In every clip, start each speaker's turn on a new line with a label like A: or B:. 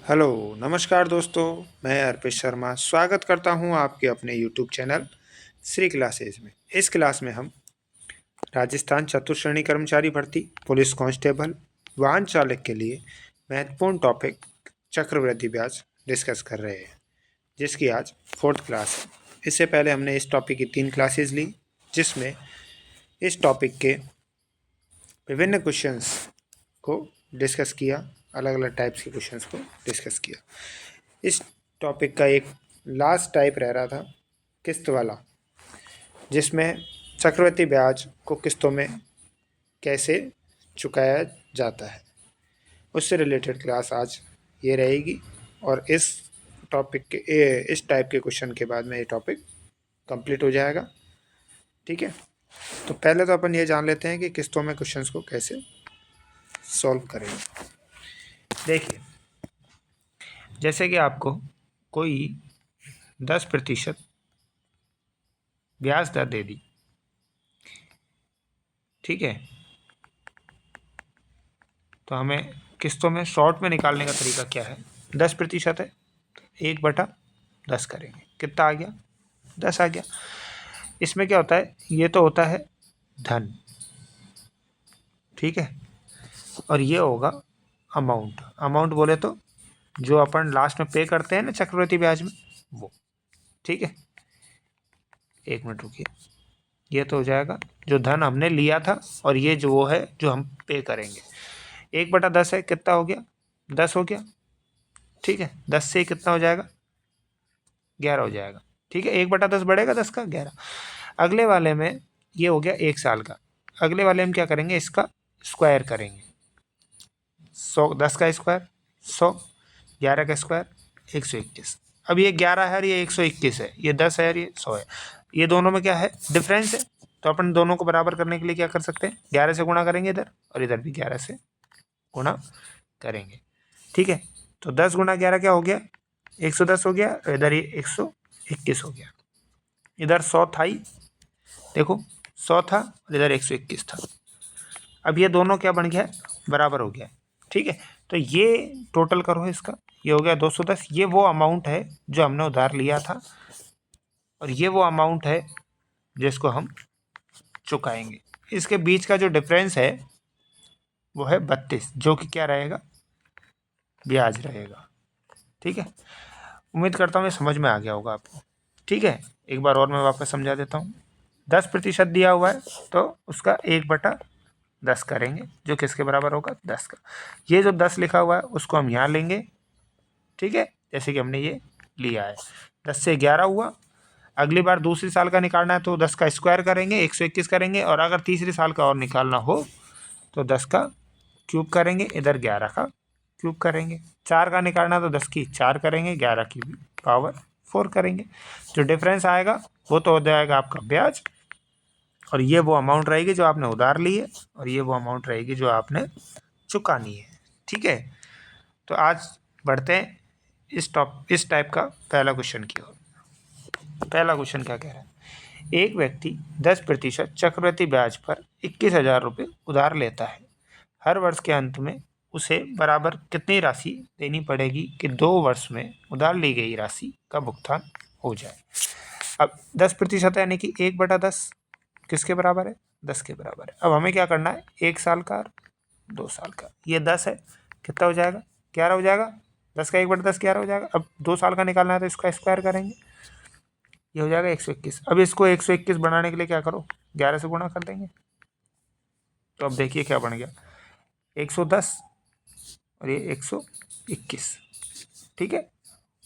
A: Hello, नमस्कार दोस्तों। मैं अर्पित शर्मा स्वागत करता हूं आपके अपने यूट्यूब चैनल श्री क्लासेज में। इस क्लास में हम राजस्थान चतुश्रेणी कर्मचारी भर्ती, पुलिस कांस्टेबल, वाहन चालक के लिए महत्वपूर्ण टॉपिक चक्रवृद्धि ब्याज डिस्कस कर रहे हैं, जिसकी आज 4th क्लास है। इससे पहले हमने इस टॉपिक की 3 क्लासेज ली, जिसमें इस टॉपिक के विभिन्न क्वेश्चंस को डिस्कस किया, अलग अलग टाइप्स के क्वेश्चंस को डिस्कस किया। इस टॉपिक का एक लास्ट टाइप रह रहा था किस्त वाला, जिसमें चक्रवृद्धि ब्याज को किस्तों में कैसे चुकाया जाता है, उससे रिलेटेड क्लास आज ये रहेगी। और इस टॉपिक के इस टाइप के क्वेश्चन के बाद में ये टॉपिक कंप्लीट हो जाएगा। ठीक है, तो पहले तो अपन ये जान लेते हैं कि किस्तों में क्वेश्चंस को कैसे सॉल्व करेंगे। देखिए, जैसे कि आपको कोई 10% ब्याज दर दे दी, ठीक है, तो हमें किस्तों में शॉर्ट में निकालने का तरीका क्या है। 10% है तो 1/10 करेंगे, कितना आ गया, 10 आ गया। इसमें क्या होता है, ये तो होता है धन, ठीक है, और ये होगा अमाउंट। अमाउंट बोले तो जो अपन लास्ट में पे करते हैं ना चक्रवृद्धि ब्याज में, वो, ठीक है। एक मिनट रुकिए, ये तो हो जाएगा जो धन हमने लिया था, और ये जो वो है जो हम पे करेंगे। 1/10 है, कितना हो गया, 10 हो गया, ठीक है। 10 से कितना हो जाएगा, 11 हो जाएगा, ठीक है। 1/10 बढ़ेगा 10 का 11। अगले वाले में ये हो गया 1 साल का। अगले वाले में क्या करेंगे, इसका स्क्वायर करेंगे। 100, 10 का स्क्वायर 100, 11 का स्क्वायर 121। अब ये 11 है और ये 121 है, ये 10 है और ये 100 है। ये दोनों में क्या है, डिफरेंस है। तो अपन दोनों को बराबर करने के लिए क्या कर सकते हैं, 11 से गुणा करेंगे इधर, और इधर भी 11 से गुणा करेंगे, ठीक है। तो 10 गुणा 11 क्या हो गया, 110 हो गया, और इधर ये 121 हो गया। इधर 100 था ही, देखो 100 था, और इधर 121 था। अब ये दोनों क्या बन गया है, बराबर हो गया, ठीक है। तो ये टोटल करो इसका, ये हो गया 210। ये वो अमाउंट है जो हमने उधार लिया था, और ये वो अमाउंट है जिसको हम चुकाएंगे। इसके बीच का जो डिफरेंस है वो है 32, जो कि क्या रहेगा, ब्याज रहेगा, ठीक है। उम्मीद करता हूँ ये समझ में आ गया होगा आपको, ठीक है। एक बार और मैं वापस समझा देता हूँ। 10% दिया हुआ है तो उसका 1/10 करेंगे, जो किसके बराबर होगा, 10 का। ये जो 10 लिखा हुआ है उसको हम यहाँ लेंगे, ठीक है, जैसे कि हमने ये लिया है। 10 से 11 हुआ। अगली बार दूसरी साल का निकालना है तो 10 का स्क्वायर करेंगे, 121 करेंगे, और अगर तीसरी साल का और निकालना हो तो 10 का क्यूब करेंगे, इधर 11 का क्यूब करेंगे। 4 का निकालना तो 10 की 4 करेंगे, 11 की पावर 4 करेंगे। जो डिफरेंस आएगा वो तो हो जाएगा आपका ब्याज, और ये वो अमाउंट रहेगी जो आपने उधार ली है, और ये वो अमाउंट रहेगी जो आपने चुकानी है, ठीक है। तो आज बढ़ते हैं इस टाइप का पहला क्वेश्चन की ओर। पहला क्वेश्चन क्या कह रहा है, एक व्यक्ति 10% चक्रवृद्धि ब्याज पर 21,000 रुपये उधार लेता है। हर वर्ष के अंत में उसे बराबर कितनी राशि देनी पड़ेगी कि 2 वर्ष में उधार ली गई राशि का भुगतान हो जाए। अब 10% यानी कि 1/10 किसके बराबर है, 10 के बराबर है। अब हमें क्या करना है, 1 साल का और 2 साल का। ये 10 है, कितना हो जाएगा, 11 हो जाएगा। 10 का 1/10 11 हो जाएगा। अब 2 साल का निकालना है तो इसका स्क्वायर करेंगे, ये हो जाएगा 121। अब इसको 121 बनाने के लिए क्या करो, 11 से गुणा कर देंगे। तो अब देखिए क्या बन गया, 110 और ये 121, ठीक है।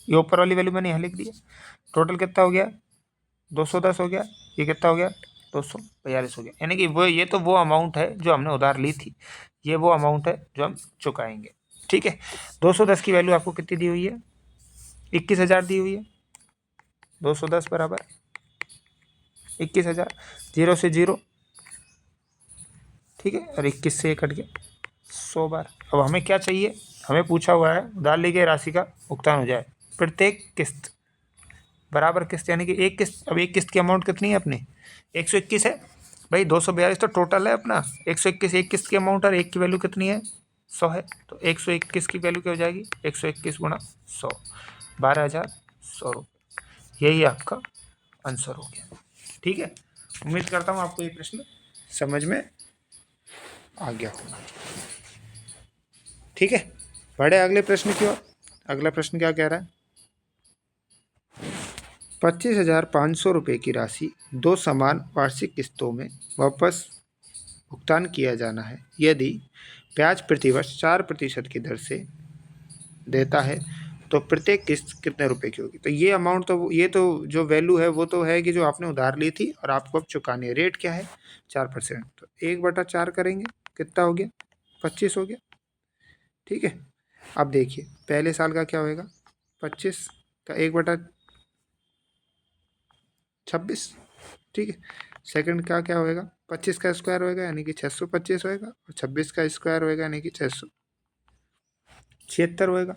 A: ये ऊपर वाली वैल्यू मैंने यहाँ लिख दिया। टोटल कितना हो गया, 210 हो गया। ये कितना हो गया, 242 हो गया। यानी कि वो, ये तो वो अमाउंट है जो हमने उधार ली थी, ये वो अमाउंट है जो हम चुकाएंगे, ठीक है। 210 की वैल्यू आपको कितनी दी हुई है, 21,000 दी हुई है। 210 बराबर 21,000, 0 से 0, ठीक है, और 21 से 1 कट गया, 100 बार। अब हमें क्या चाहिए, हमें पूछा हुआ है उधार ली गई राशि का भुगतान हो जाए प्रत्येक किस्त बराबर किस्त, यानी कि एक किस्त। अब एक किस्त की अमाउंट कितनी है अपनी, 121 है भाई। 242 तो टोटल है अपना, 121 एक किस्त की अमाउंट, और एक की वैल्यू कितनी है, 100 है, तो 121 की वैल्यू क्या हो जाएगी, 121 गुणा 100, 12,100 रुपये। यही आपका आंसर हो गया। ठीक है, उम्मीद करता हूँ आपको ये प्रश्न समझ में आ गया होगा। ठीक है, बढ़े अगले प्रश्न की ओर। अगला प्रश्न क्या कह रहा है, 25,500 रुपये की राशि 2 समान वार्षिक किस्तों में वापस भुगतान किया जाना है। यदि ब्याज प्रतिवर्ष 4% की दर से देता है तो प्रत्येक किस्त कितने रुपए की होगी। तो ये अमाउंट तो ये तो जो वैल्यू है वो तो है कि जो आपने उधार ली थी और आपको अब चुकानी है। रेट क्या है, 4%। तो 1/4 करेंगे, कितना हो गया, 25 हो गया। ठीक है, अब देखिए पहले साल का क्या होएगा, 25 का 1/26। ठीक है, सेकंड का क्या होएगा, 25 का स्क्वायर होएगा यानी कि 625 होएगा, और 26 का स्क्वायर होएगा यानी कि 676 होएगा।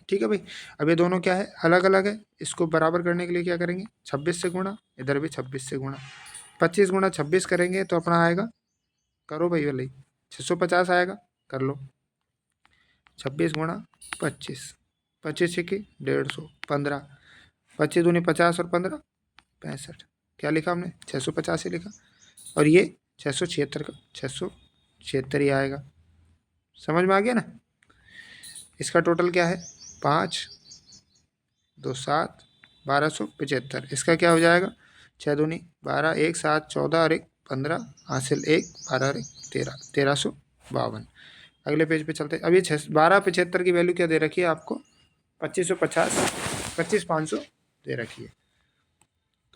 A: ठीक है भाई, अब ये दोनों क्या है, अलग अलग है। इसको बराबर करने के लिए क्या करेंगे, 26 से गुणा, इधर भी 26 से गुणा, 25 गुणा 26 करेंगे तो अपना आएगा, करो भाई वाले, 650 आएगा, कर लो। 26 गुणा 25, 25 छक्के 150, 15, 25 दूनी 50 और 15 65, क्या लिखा हमने, 650 ही लिखा। और ये 676 का 676 ही आएगा। समझ में आ गया ना। इसका टोटल क्या है, 5 2 7 1275। इसका क्या हो जाएगा, 6 दूनी 12, 1 7 14 और 1 15, हासिल 1 12 और 1 13, 1352। अगले पेज पे चलते हैं। अब ये 1275 की वैल्यू क्या दे रखी है आपको, 2550, 25,500 दे रखी है।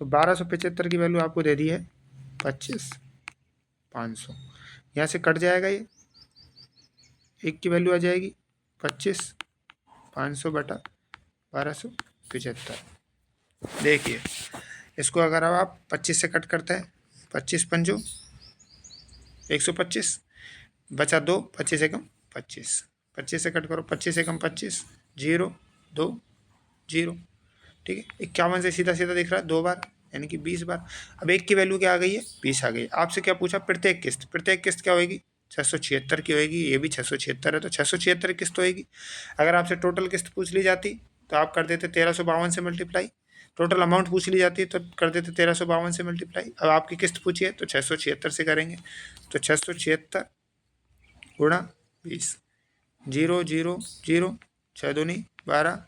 A: तो 1275 की वैल्यू आपको दे दी है 25,500। यहाँ से कट जाएगा, ये 1 की वैल्यू आ जाएगी 25,500 बटा 1275। देखिए इसको अगर अब आप 25 से कट करते हैं, 25 पंजो 125, बचा 2, 25 एकम 25, 25 से कट करो, 25 एकम 25, 0 2 0। ठीक है, 51 से सीधा सीधा दिख रहा है 2 बार यानी कि 20 बार। अब 1 की वैल्यू क्या आ गई है, 20 आ गई। आपसे क्या पूछा, प्रत्येक किस्त, प्रत्येक किस्त क्या होगी, 676 की होगी। ये भी 676 है तो 676 किस्त होगी। अगर आपसे टोटल किस्त पूछ ली जाती तो आप कर देते 1352 से मल्टीप्लाई, टोटल अमाउंट पूछ ली जाती है तो कर देते 1352 से मल्टीप्लाई। अब आपकी किस्त पूछी है तो 676 से करेंगे। तो 676 गुणा 20, 0 0 0, 6 दूनी 12,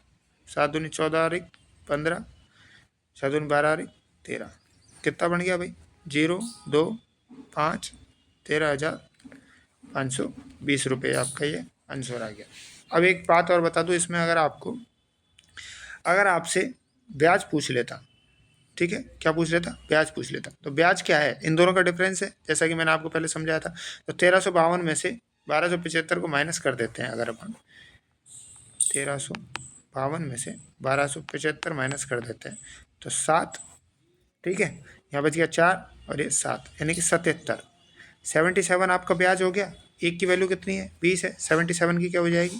A: 7 दूनी 14 और 1 15, 6 दूनी 12 और 1 13, कितना बन गया भाई, 0 2 5, 13,520 रुपये आपका ये आंसर आ गया। अब एक बात और बता दूँ इसमें, अगर आपसे ब्याज पूछ लेता, ठीक है, क्या पूछ लेता, ब्याज पूछ लेता, तो ब्याज क्या है, इन दोनों का डिफरेंस है, जैसा कि मैंने आपको पहले समझाया था। तो 1352 में से 1275 को माइनस कर देते हैं। अगर अपन 1352 में से 1275 माइनस कर देते हैं तो 7, ठीक है, यहाँ बच गया 4 और ये 7 यानी कि 77, 77 आपका ब्याज हो गया। 1 की वैल्यू कितनी है, 20 है, 77 की क्या हो जाएगी,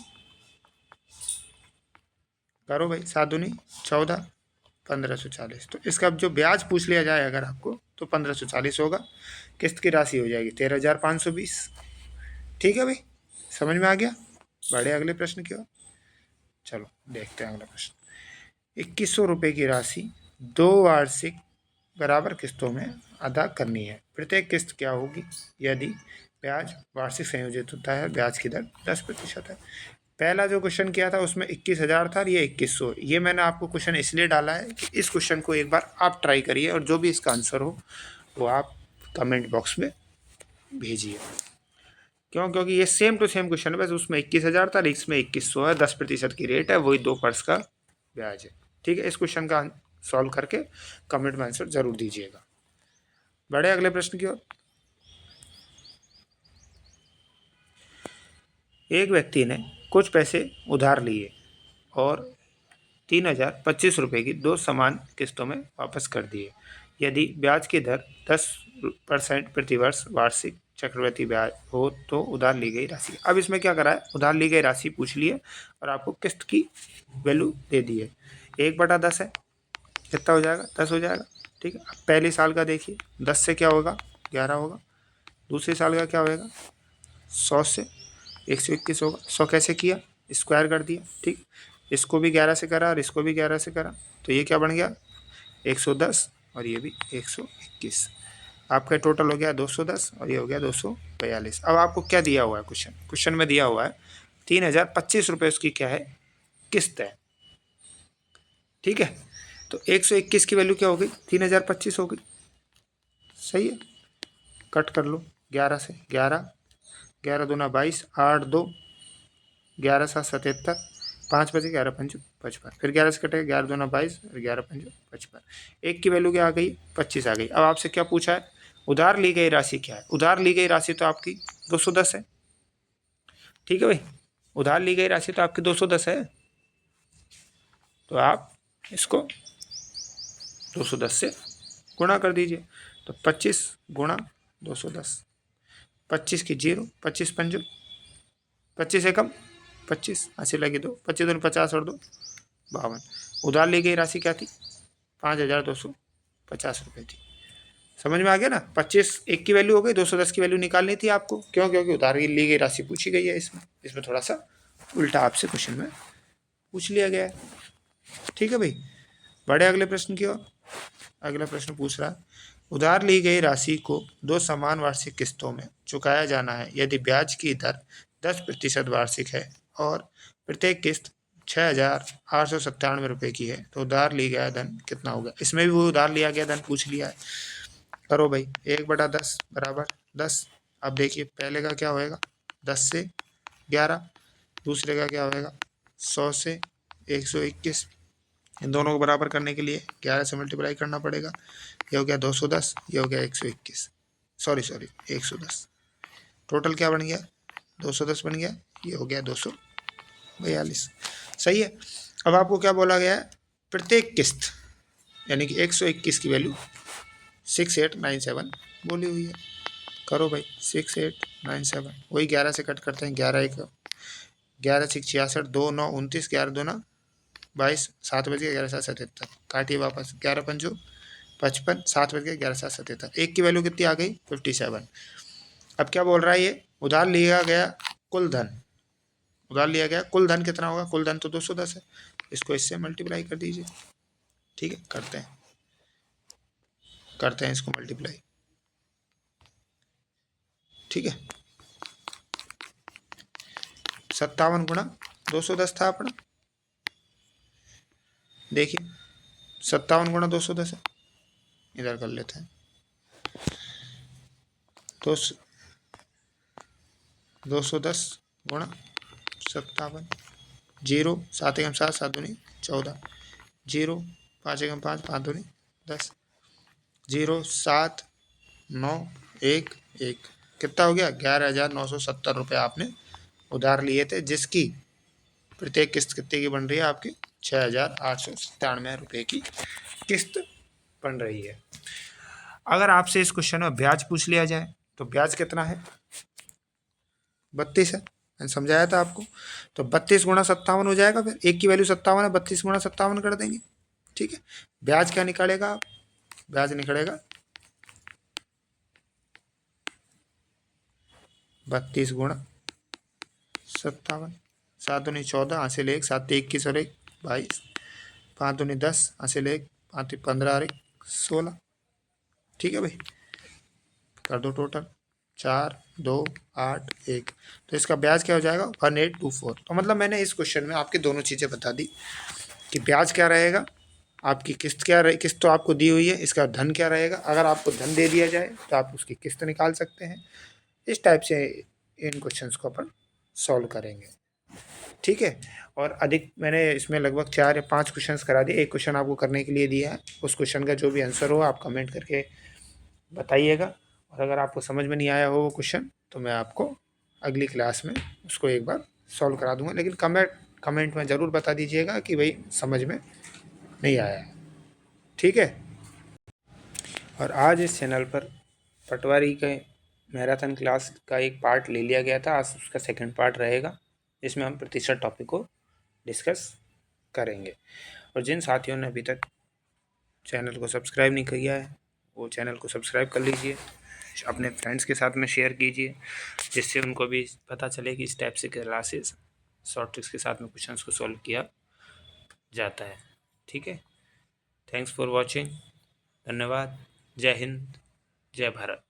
A: करो भाई, 7 दूनी 14, 1540। तो इसका जो ब्याज पूछ लिया जाए अगर आपको तो 1540 होगा। किस्त की राशि हो जाएगी 13,520। ठीक है भाई, समझ में आ गया। बढ़े अगले प्रश्न की ओर, चलो देखते हैं अगला प्रश्न। 2100 रुपये की राशि 2 वार्षिक बराबर किस्तों में अदा करनी है। प्रत्येक किस्त क्या होगी यदि ब्याज वार्षिक संयोजित होता है, ब्याज की दर 10% है। पहला जो क्वेश्चन किया था उसमें 21,000 था और ये 2100। ये मैंने आपको क्वेश्चन इसलिए डाला है कि इस क्वेश्चन को एक बार आप ट्राई करिए और जो भी इसका आंसर हो वो आप कमेंट बॉक्स में भेजिए। क्यों, क्योंकि ये सेम टू सेम क्वेश्चन है, बस उसमें 21,000 था, इसमें 2100 है, 10% की रेट है, वही 2% का ब्याज है। ठीक है, इस क्वेश्चन का सॉल्व करके कमेंट में आंसर जरूर दीजिएगा। बढ़े अगले प्रश्न की ओर। एक व्यक्ति ने कुछ पैसे उधार लिए और 3,025 रुपये की 2 समान किस्तों में वापस कर दिए। यदि ब्याज की दर 10% प्रतिवर्ष वार्षिक चक्रवृद्धि ब्याज हो तो उधार ली गई राशि। अब इसमें क्या करा है, उधार ली गई राशि पूछ ली है और आपको किस्त की वैल्यू दे दी है। 1/10 है, कितना हो जाएगा, 10 हो जाएगा। ठीक है, अब पहले साल का देखिए, 10 से क्या होगा, 11 होगा। दूसरे साल का क्या होगा, 100 से 121 होगा। 100 कैसे किया, स्क्वायर कर दिया, ठीक। इसको भी 11 से करा और इसको भी 11 से करा, तो ये क्या बन गया 110 और ये भी 121। आपका टोटल हो गया 210 और ये हो गया 242। अब आपको क्या दिया हुआ है, क्वेश्चन में दिया हुआ है 3025 रुपये उसकी क्या है, किस्त है, ठीक है। तो 121 की वैल्यू क्या हो गई, 3025 हो गई, सही है। कट कर लो 11 से, 11 11 दूना 22, 8 2 11 7 77, 5 बजे 11 5 55, फिर 11 से कटेगा 11 दूना 22 और 11 5 55। एक की वैल्यू क्या आ गई, 25 आ गई। अब आपसे क्या पूछा है, उधार ली गई राशि क्या है। उधार ली गई राशि तो आपकी 210 है, ठीक है भाई। उधार ली गई राशि तो आपकी 210 है, तो आप इसको 210 से गुणा कर दीजिए। तो 25 गुणा 210, 25 की 0, 25 पंजो 25 एकम 25, 80 लगी 2, 25 दूनी 50 और 2 52। उधार ली गई राशि क्या थी, 5250 रुपये थी। समझ में आ गया ना। 25 एक की वैल्यू हो गई, 210 की वैल्यू निकालनी थी आपको, क्यों, क्योंकि उधार ली गई राशि पूछी गई है। इसमें थोड़ा सा उल्टा आपसे क्वेश्चन में पूछ लिया गया है, ठीक है भाई। बढ़े अगले प्रश्न की ओर। अगला प्रश्न पूछ रहा है, उधार ली गई राशि को 2 समान वार्षिक किस्तों में चुकाया जाना है यदि ब्याज की दर 10% वार्षिक है और प्रत्येक किस्त 6,897 रुपये की है, तो उधार ली गया धन कितना होगा। इसमें भी वो उधार लिया गया धन पूछ लिया है। करो भाई, 1/10 बराबर 10। अब देखिए पहले का क्या होएगा, 10 से 11, दूसरे का क्या होएगा 100 से 121। इन दोनों को बराबर करने के लिए 11 से मल्टीप्लाई करना पड़ेगा। ये हो गया 210, ये हो गया 121, सॉरी 110। टोटल क्या बन गया 210 बन गया, ये हो गया 242, सही है। अब आपको क्या बोला गया है, प्रत्येक किस्त यानी कि 121 की वैल्यू 6897 बोली हुई है। करो भाई 6897, वही 11 से कट करते हैं, 11 से 66, 2 9 29, 11 2 ना 22, 7 बज गए 11 7 77, काटिए वापस, 11 पंजो 55, 7 बज गए 11 7 77। एक की वैल्यू कितनी आ गई 57। अब क्या बोल रहा है ये, उधार लिया गया कुल धन, उधार लिया गया कुल धन कितना होगा, कुल धन तो 210 है, इसको इससे मल्टीप्लाई कर दीजिए, ठीक है। करते हैं इसको मल्टीप्लाई, ठीक है। 57 गुणा 210 था अपना, देखिए 57 गुणा 210 है, इधर कर लेते हैं। 210 गुणा 57, 0 7 एकम 7, 7 दूनी 14, 0 5 एकम 5, 5 दूनी 10, 0 7 9 1 1, कितना हो गया 11,970 रुपये आपने उधार लिए थे, जिसकी प्रत्येक किस्त कितने की बन रही है आपकी 6,897 रुपये की किस्त बन रही है। अगर आपसे इस क्वेश्चन में ब्याज पूछ लिया जाए तो ब्याज कितना है, 32 है, मैंने समझाया था आपको। तो 32 गुणा 57 हो जाएगा, फिर एक की वैल्यू 57 है, 32 गुणा 57 कर देंगे, ठीक है। ब्याज क्या निकालेगा आप, ब्याज निकलेगा 32 गुणा 57, 7 दूनी 14, हासिल 1, 7 21 और 1 22, 5 दूनी 10, हासिल 1, 5 15 और 1 16, ठीक है भाई। कर दो टोटल 4 2 8 1, तो इसका ब्याज क्या हो जाएगा 1824। तो मतलब मैंने इस क्वेश्चन में आपकी दोनों चीज़ें बता दी कि ब्याज क्या रहेगा, आपकी किस्त क्या रहे, किस्त तो आपको दी हुई है, इसका धन क्या रहेगा। अगर आपको धन दे दिया जाए तो आप उसकी किस्त निकाल सकते हैं। इस टाइप से इन क्वेश्चंस को अपन सॉल्व करेंगे, ठीक है। और अधिक मैंने इसमें लगभग 4 या 5 क्वेश्चंस करा दिए, एक क्वेश्चन आपको करने के लिए दिया है। उस क्वेश्चन का जो भी आंसर हो आप कमेंट करके बताइएगा, और अगर आपको समझ में नहीं आया हो वो क्वेश्चन तो मैं आपको अगली क्लास में उसको एक बार सॉल्व करा दूंगा, लेकिन कमेंट में ज़रूर बता दीजिएगा कि भाई समझ में नहीं आया है, ठीक है। और आज इस चैनल पर पटवारी के मैराथन क्लास का एक पार्ट ले लिया गया था, आज उसका सेकंड पार्ट रहेगा, जिसमें हम प्रतिशत टॉपिक को डिस्कस करेंगे। और जिन साथियों ने अभी तक चैनल को सब्सक्राइब नहीं किया है वो चैनल को सब्सक्राइब कर लीजिए, अपने फ्रेंड्स के साथ में शेयर कीजिए, जिससे उनको भी पता चले कि इस टाइप से क्लासेस शॉर्ट ट्रिक्स के साथ में क्वेश्चंस को सॉल्व किया जाता है। ठीक है, थैंक्स फॉर वॉचिंग, धन्यवाद, जय हिंद, जय भारत।